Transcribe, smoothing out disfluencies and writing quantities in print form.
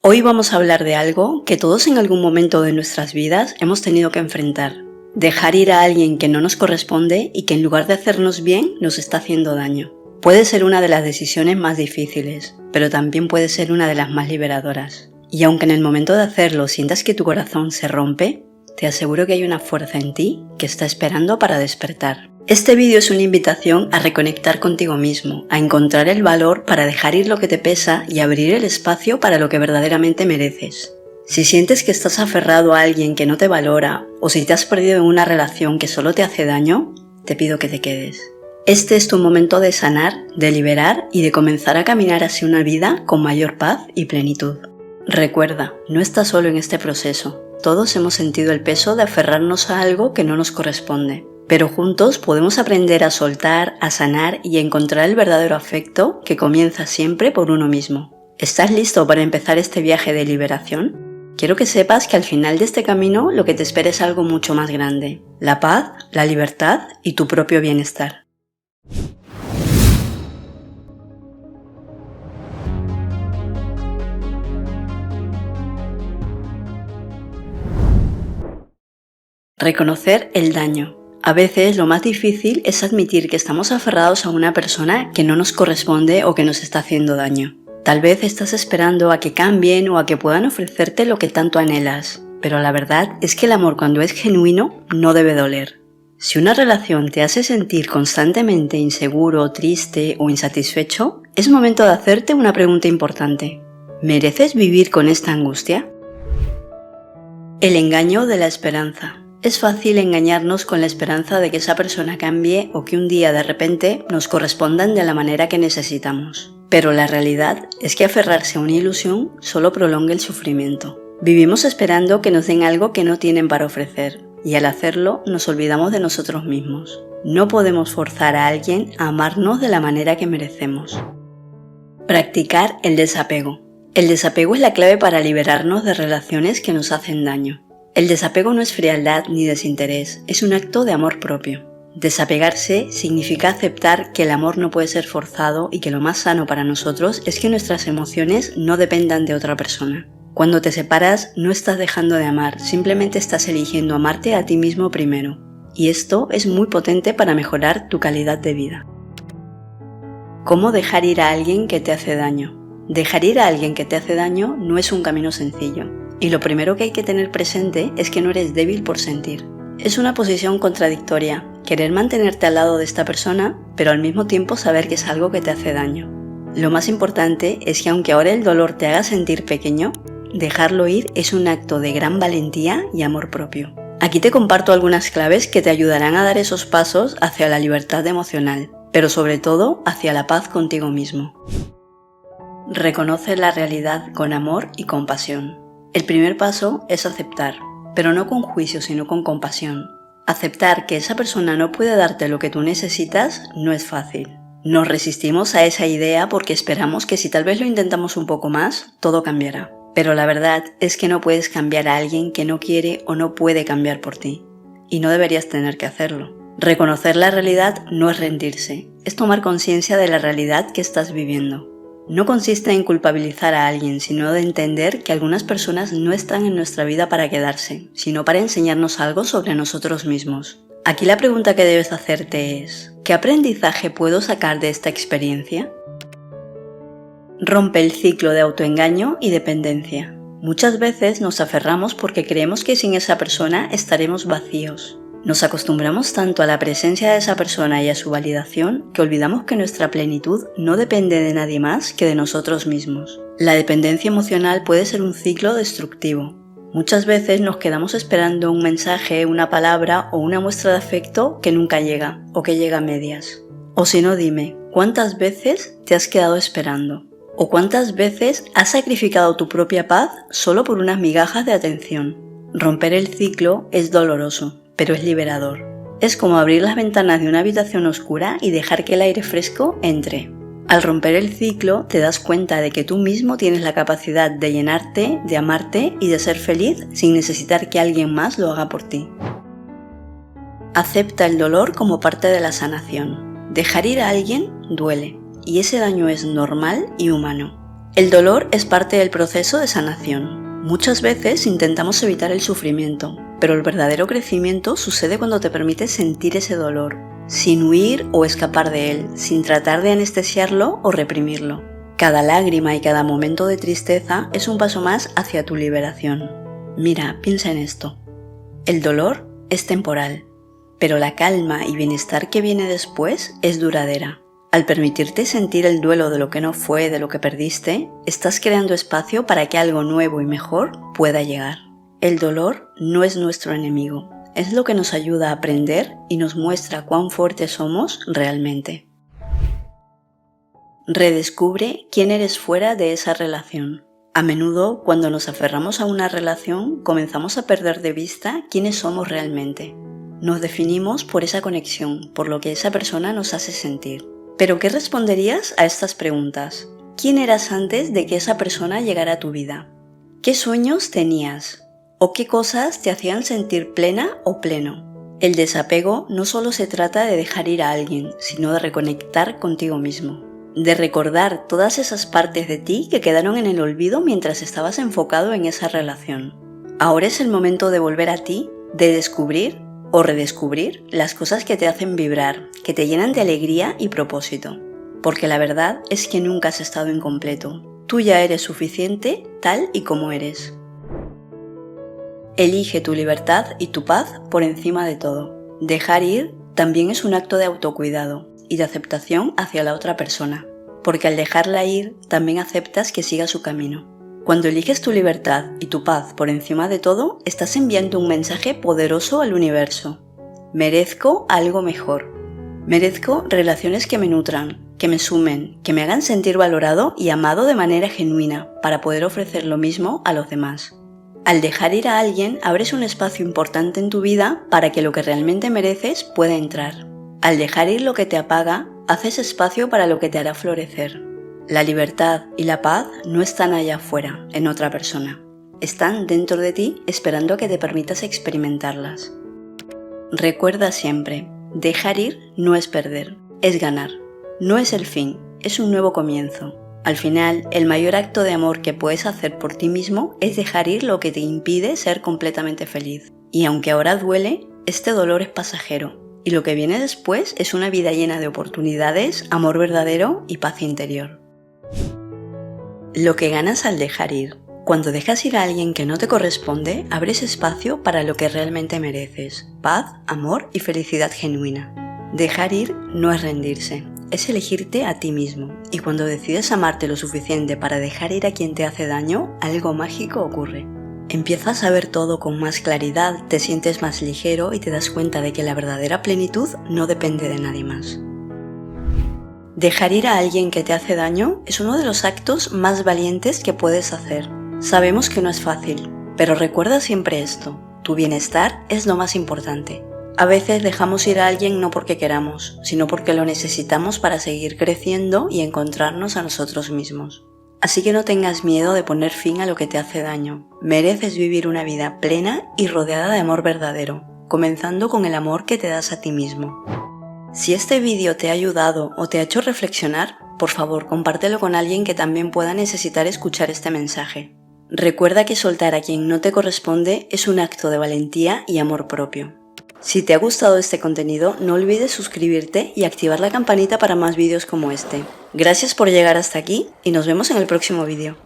Hoy vamos a hablar de algo que todos en algún momento de nuestras vidas hemos tenido que enfrentar. Dejar ir a alguien que no nos corresponde y que en lugar de hacernos bien nos está haciendo daño. Puede ser una de las decisiones más difíciles, pero también puede ser una de las más liberadoras. Y aunque en el momento de hacerlo sientas que tu corazón se rompe, te aseguro que hay una fuerza en ti que está esperando para despertar. Este vídeo es una invitación a reconectar contigo mismo, a encontrar el valor para dejar ir lo que te pesa y abrir el espacio para lo que verdaderamente mereces. Si sientes que estás aferrado a alguien que no te valora o si te has perdido en una relación que solo te hace daño, te pido que te quedes. Este es tu momento de sanar, de liberar y de comenzar a caminar hacia una vida con mayor paz y plenitud. Recuerda, no estás solo en este proceso. Todos hemos sentido el peso de aferrarnos a algo que no nos corresponde. Pero juntos podemos aprender a soltar, a sanar y a encontrar el verdadero afecto que comienza siempre por uno mismo. ¿Estás listo para empezar este viaje de liberación? Quiero que sepas que al final de este camino lo que te espera es algo mucho más grande: la paz, la libertad y tu propio bienestar. Reconocer el daño. A veces lo más difícil es admitir que estamos aferrados a una persona que no nos corresponde o que nos está haciendo daño. Tal vez estás esperando a que cambien o a que puedan ofrecerte lo que tanto anhelas, pero la verdad es que el amor, cuando es genuino, no debe doler. Si una relación te hace sentir constantemente inseguro, triste o insatisfecho, es momento de hacerte una pregunta importante. ¿Mereces vivir con esta angustia? El engaño de la esperanza. Es fácil engañarnos con la esperanza de que esa persona cambie o que un día de repente nos correspondan de la manera que necesitamos. Pero la realidad es que aferrarse a una ilusión solo prolonga el sufrimiento. Vivimos esperando que nos den algo que no tienen para ofrecer, y al hacerlo nos olvidamos de nosotros mismos. No podemos forzar a alguien a amarnos de la manera que merecemos. Practicar el desapego. El desapego es la clave para liberarnos de relaciones que nos hacen daño. El desapego no es frialdad ni desinterés, es un acto de amor propio. Desapegarse significa aceptar que el amor no puede ser forzado y que lo más sano para nosotros es que nuestras emociones no dependan de otra persona. Cuando te separas, no estás dejando de amar, simplemente estás eligiendo amarte a ti mismo primero. Y esto es muy potente para mejorar tu calidad de vida. ¿Cómo dejar ir a alguien que te hace daño? Dejar ir a alguien que te hace daño no es un camino sencillo. Y lo primero que hay que tener presente es que no eres débil por sentir. Es una posición contradictoria, querer mantenerte al lado de esta persona, pero al mismo tiempo saber que es algo que te hace daño. Lo más importante es que aunque ahora el dolor te haga sentir pequeño, dejarlo ir es un acto de gran valentía y amor propio. Aquí te comparto algunas claves que te ayudarán a dar esos pasos hacia la libertad emocional, pero sobre todo hacia la paz contigo mismo. Reconoce la realidad con amor y compasión. El primer paso es aceptar, pero no con juicio sino con compasión. Aceptar que esa persona no puede darte lo que tú necesitas no es fácil. Nos resistimos a esa idea porque esperamos que si tal vez lo intentamos un poco más, todo cambiará. Pero la verdad es que no puedes cambiar a alguien que no quiere o no puede cambiar por ti. Y no deberías tener que hacerlo. Reconocer la realidad no es rendirse, es tomar conciencia de la realidad que estás viviendo. No consiste en culpabilizar a alguien, sino de entender que algunas personas no están en nuestra vida para quedarse, sino para enseñarnos algo sobre nosotros mismos. Aquí la pregunta que debes hacerte es: ¿qué aprendizaje puedo sacar de esta experiencia? Rompe el ciclo de autoengaño y dependencia. Muchas veces nos aferramos porque creemos que sin esa persona estaremos vacíos. Nos acostumbramos tanto a la presencia de esa persona y a su validación que olvidamos que nuestra plenitud no depende de nadie más que de nosotros mismos. La dependencia emocional puede ser un ciclo destructivo. Muchas veces nos quedamos esperando un mensaje, una palabra o una muestra de afecto que nunca llega o que llega a medias. O si no, dime, ¿cuántas veces te has quedado esperando? ¿O cuántas veces has sacrificado tu propia paz solo por unas migajas de atención? Romper el ciclo es doloroso, pero es liberador. Es como abrir las ventanas de una habitación oscura y dejar que el aire fresco entre. Al romper el ciclo te das cuenta de que tú mismo tienes la capacidad de llenarte, de amarte y de ser feliz sin necesitar que alguien más lo haga por ti. Acepta el dolor como parte de la sanación. Dejar ir a alguien duele, y ese daño es normal y humano. El dolor es parte del proceso de sanación. Muchas veces intentamos evitar el sufrimiento, pero el verdadero crecimiento sucede cuando te permites sentir ese dolor, sin huir o escapar de él, sin tratar de anestesiarlo o reprimirlo. Cada lágrima y cada momento de tristeza es un paso más hacia tu liberación. Mira, piensa en esto. El dolor es temporal, pero la calma y bienestar que viene después es duradera. Al permitirte sentir el duelo de lo que no fue, de lo que perdiste, estás creando espacio para que algo nuevo y mejor pueda llegar. El dolor no es nuestro enemigo, es lo que nos ayuda a aprender y nos muestra cuán fuertes somos realmente. Redescubre quién eres fuera de esa relación. A menudo, cuando nos aferramos a una relación, comenzamos a perder de vista quiénes somos realmente. Nos definimos por esa conexión, por lo que esa persona nos hace sentir. ¿Pero qué responderías a estas preguntas? ¿Quién eras antes de que esa persona llegara a tu vida? ¿Qué sueños tenías? ¿O qué cosas te hacían sentir plena o pleno? El desapego no solo se trata de dejar ir a alguien, sino de reconectar contigo mismo. De recordar todas esas partes de ti que quedaron en el olvido mientras estabas enfocado en esa relación. Ahora es el momento de volver a ti, de descubrir o redescubrir las cosas que te hacen vibrar, que te llenan de alegría y propósito. Porque la verdad es que nunca has estado incompleto. Tú ya eres suficiente tal y como eres. Elige tu libertad y tu paz por encima de todo. Dejar ir también es un acto de autocuidado y de aceptación hacia la otra persona. Porque al dejarla ir, también aceptas que siga su camino. Cuando eliges tu libertad y tu paz por encima de todo, estás enviando un mensaje poderoso al universo. Merezco algo mejor. Merezco relaciones que me nutran, que me sumen, que me hagan sentir valorado y amado de manera genuina para poder ofrecer lo mismo a los demás. Al dejar ir a alguien, abres un espacio importante en tu vida para que lo que realmente mereces pueda entrar. Al dejar ir lo que te apaga, haces espacio para lo que te hará florecer. La libertad y la paz no están allá afuera, en otra persona. Están dentro de ti esperando a que te permitas experimentarlas. Recuerda siempre, dejar ir no es perder, es ganar. No es el fin, es un nuevo comienzo. Al final, el mayor acto de amor que puedes hacer por ti mismo es dejar ir lo que te impide ser completamente feliz. Y aunque ahora duele, este dolor es pasajero. Y lo que viene después es una vida llena de oportunidades, amor verdadero y paz interior. Lo que ganas al dejar ir. Cuando dejas ir a alguien que no te corresponde, abres espacio para lo que realmente mereces: paz, amor y felicidad genuina. Dejar ir no es rendirse, es elegirte a ti mismo. Y cuando decides amarte lo suficiente para dejar ir a quien te hace daño, algo mágico ocurre. Empiezas a ver todo con más claridad, te sientes más ligero y te das cuenta de que la verdadera plenitud no depende de nadie más. Dejar ir a alguien que te hace daño es uno de los actos más valientes que puedes hacer. Sabemos que no es fácil, pero recuerda siempre esto: tu bienestar es lo más importante. A veces dejamos ir a alguien no porque queramos, sino porque lo necesitamos para seguir creciendo y encontrarnos a nosotros mismos. Así que no tengas miedo de poner fin a lo que te hace daño. Mereces vivir una vida plena y rodeada de amor verdadero, comenzando con el amor que te das a ti mismo. Si este vídeo te ha ayudado o te ha hecho reflexionar, por favor compártelo con alguien que también pueda necesitar escuchar este mensaje. Recuerda que soltar a quien no te corresponde es un acto de valentía y amor propio. Si te ha gustado este contenido, no olvides suscribirte y activar la campanita para más vídeos como este. Gracias por llegar hasta aquí y nos vemos en el próximo vídeo.